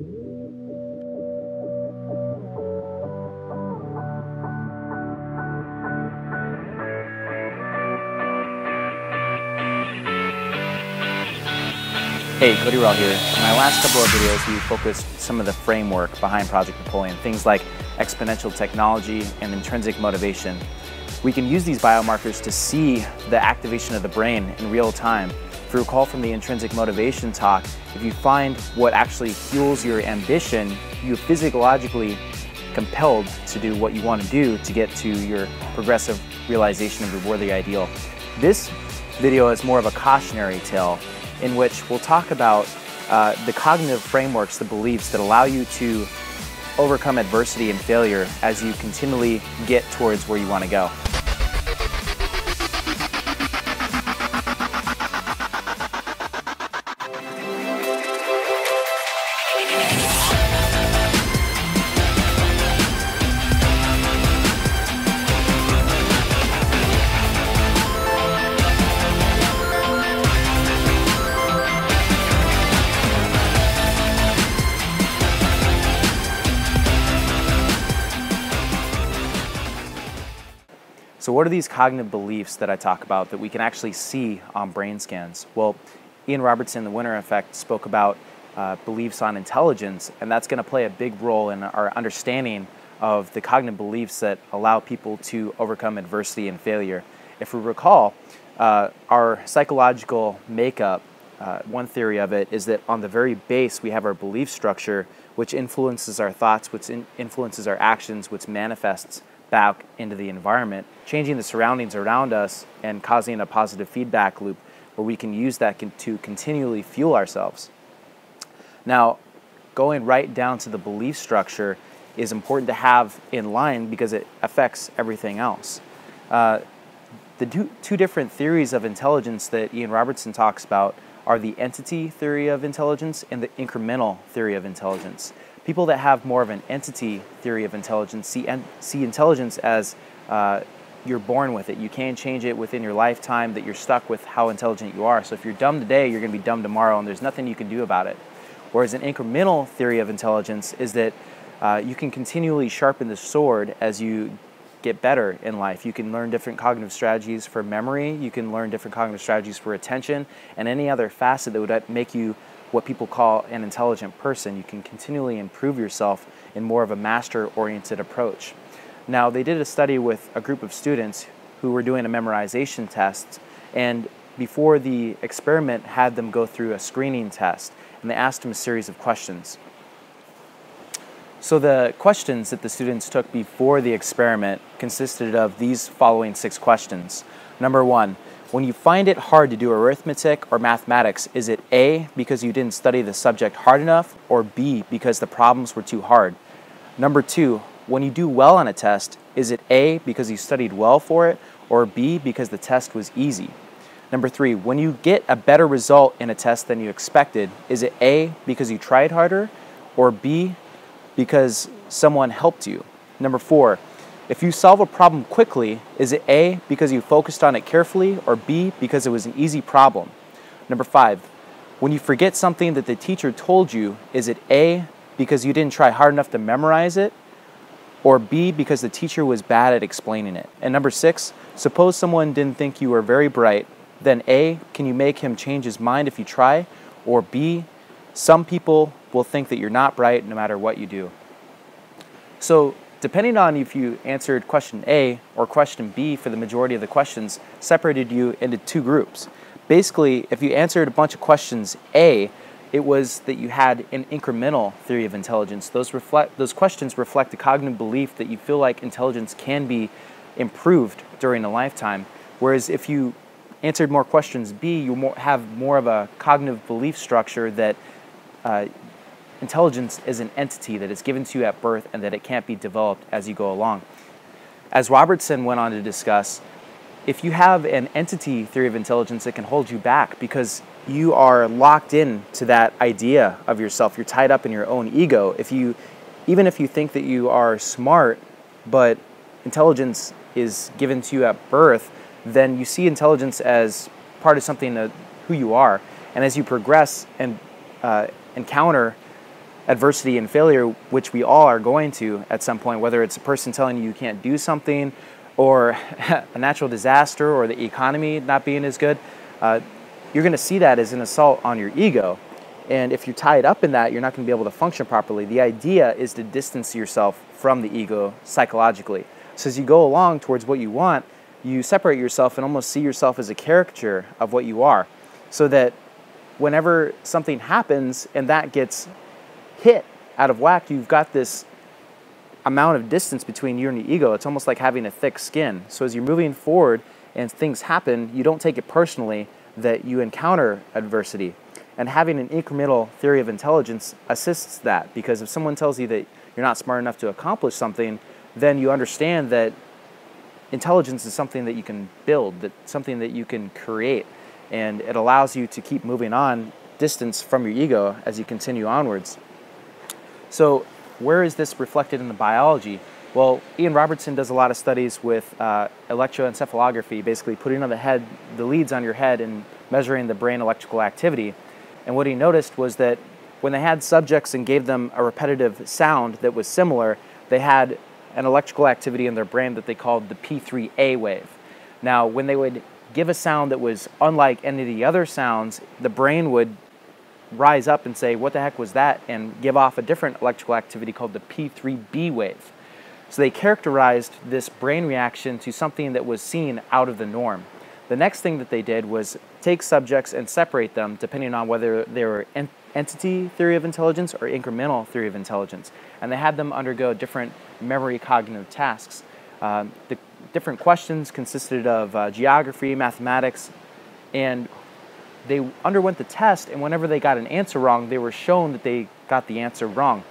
Hey, Cody Rall here. In my last couple of videos, we focused some of the framework behind Project Napoleon, things like exponential technology and intrinsic motivation. We can use these biomarkers to see the activation of the brain in real time. If you recall from the intrinsic motivation talk, if you find what actually fuels your ambition, you're physiologically compelled to do what you want to do to get to your progressive realization of your worthy ideal. This video is more of a cautionary tale in which we'll talk about the cognitive frameworks, the beliefs that allow you to overcome adversity and failure as you continually get towards where you want to go. So what are these cognitive beliefs that I talk about that we can actually see on brain scans? Well, Ian Robertson, the Winner Effect, spoke about beliefs on intelligence, and that's going to play a big role in our understanding of the cognitive beliefs that allow people to overcome adversity and failure. If we recall, our psychological makeup, one theory of it is that on the very base we have our belief structure, which influences our thoughts, which influences our actions, which manifests back into the environment, changing the surroundings around us and causing a positive feedback loop where we can use that to continually fuel ourselves. Now, going right down to the belief structure is important to have in line because it affects everything else. The two different theories of intelligence that Ian Robertson talks about are the entity theory of intelligence and the incremental theory of intelligence. People that have more of an entity theory of intelligence see intelligence as you're born with it. You can't change it within your lifetime, that you're stuck with how intelligent you are. So if you're dumb today, you're going to be dumb tomorrow, and there's nothing you can do about it. Whereas an incremental theory of intelligence is that you can continually sharpen the sword as you get better in life. You can learn different cognitive strategies for memory, you can learn different cognitive strategies for attention, and any other facet that would make you what people call an intelligent person. You can continually improve yourself in more of a master-oriented approach. Now, they did a study with a group of students who were doing a memorization test, and before the experiment had them go through a screening test, and they asked them a series of questions. So the questions that the students took before the experiment consisted of these following 6 questions. Number 1, when you find it hard to do arithmetic or mathematics, is it A, because you didn't study the subject hard enough, or B, because the problems were too hard? Number 2, when you do well on a test, is it A, because you studied well for it, or B, because the test was easy? Number 3, when you get a better result in a test than you expected, is it A, because you tried harder, or B, because someone helped you? Number 4, if you solve a problem quickly, is it A, because you focused on it carefully, or B, because it was an easy problem? Number 5, when you forget something that the teacher told you, is it A, because you didn't try hard enough to memorize it, or B, because the teacher was bad at explaining it? And number 6, suppose someone didn't think you were very bright, then A, can you make him change his mind if you try, or B, some people will think that you're not bright no matter what you do. So, depending on if you answered question A or question B for the majority of the questions, separated you into 2 groups. Basically, if you answered a bunch of questions A, it was that you had an incremental theory of intelligence. Those questions reflect the cognitive belief that you feel like intelligence can be improved during a lifetime. Whereas if you answered more questions B, you have more of a cognitive belief structure that intelligence is an entity that is given to you at birth and that it can't be developed as you go along. As Robertson went on to discuss, if you have an entity theory of intelligence, it can hold you back because you are locked in to that idea of yourself. You're tied up in your own ego. Even if you think that you are smart, but intelligence is given to you at birth, then you see intelligence as part of something, who you are. And as you progress and encounter adversity and failure, which we all are going to at some point, whether it's a person telling you can't do something, or a natural disaster, or the economy not being as good, you're going to see that as an assault on your ego. And if you're tied up in that, you're not going to be able to function properly. The idea is to distance yourself from the ego psychologically. So as you go along towards what you want, you separate yourself and almost see yourself as a caricature of what you are, so that whenever something happens and that gets hit out of whack, you've got this amount of distance between you and your ego. It's almost like having a thick skin. So as you're moving forward and things happen, you don't take it personally that you encounter adversity. And having an incremental theory of intelligence assists that, because if someone tells you that you're not smart enough to accomplish something, then you understand that intelligence is something that you can build, that something that you can create, and it allows you to keep moving on distance from your ego as you continue onwards. So where is this reflected in the biology? Well, Ian Robertson does a lot of studies with electroencephalography, basically putting on the leads on your head and measuring the brain electrical activity. And what he noticed was that when they had subjects and gave them a repetitive sound that was similar, they had an electrical activity in their brain that they called the P3A wave. Now, when they would give a sound that was unlike any of the other sounds, the brain would rise up and say, what the heck was that? And give off a different electrical activity called the P3B wave. So they characterized this brain reaction to something that was seen out of the norm. The next thing that they did was take subjects and separate them depending on whether they were entity theory of intelligence or incremental theory of intelligence. And they had them undergo different memory cognitive tasks. The different questions consisted of geography, mathematics, and they underwent the test, and whenever they got an answer wrong, they were shown that they got the answer wrong.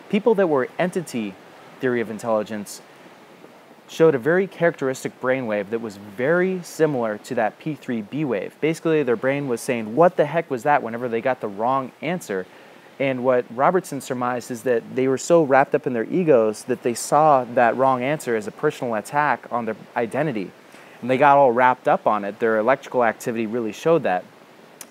People that were entity theory of intelligence showed a very characteristic brainwave that was very similar to that P3B wave. Basically, their brain was saying, what the heck was that, whenever they got the wrong answer. And what Robertson surmised is that they were so wrapped up in their egos that they saw that wrong answer as a personal attack on their identity. And they got all wrapped up on it. Their electrical activity really showed that.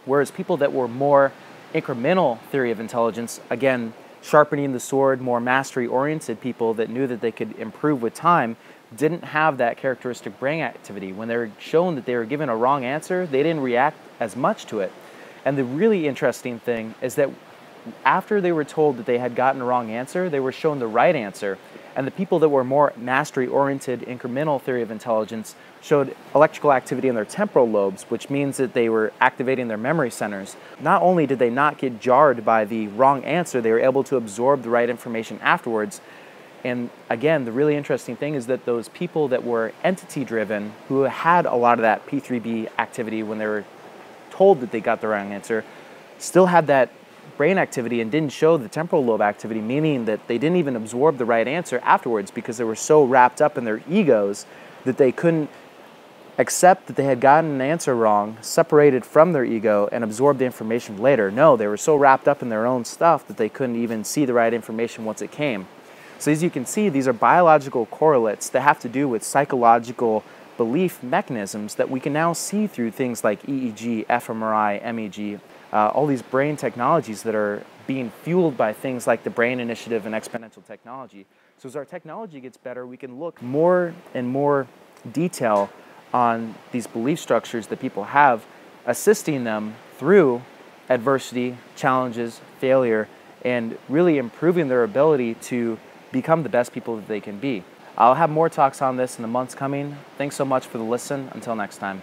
Whereas people that were more incremental theory of intelligence, again, sharpening the sword, more mastery-oriented people that knew that they could improve with time, didn't have that characteristic brain activity. When they were shown that they were given a wrong answer, they didn't react as much to it. And the really interesting thing is that after they were told that they had gotten a wrong answer, they were shown the right answer. And the people that were more mastery-oriented incremental theory of intelligence showed electrical activity in their temporal lobes, which means that they were activating their memory centers. Not only did they not get jarred by the wrong answer, they were able to absorb the right information afterwards. And again, the really interesting thing is that those people that were entity-driven, who had a lot of that P3B activity when they were told that they got the wrong answer, still had that brain activity and didn't show the temporal lobe activity, meaning that they didn't even absorb the right answer afterwards because they were so wrapped up in their egos that they couldn't accept that they had gotten an answer wrong, separated from their ego, and absorb the information later. No, they were so wrapped up in their own stuff that they couldn't even see the right information once it came. So as you can see, these are biological correlates that have to do with psychological belief mechanisms that we can now see through things like EEG, fMRI, MEG, all these brain technologies that are being fueled by things like the Brain Initiative and exponential technology. So as our technology gets better, we can look more and more detail on these belief structures that people have, assisting them through adversity, challenges, failure, and really improving their ability to become the best people that they can be. I'll have more talks on this in the months coming. Thanks so much for the listen. Until next time.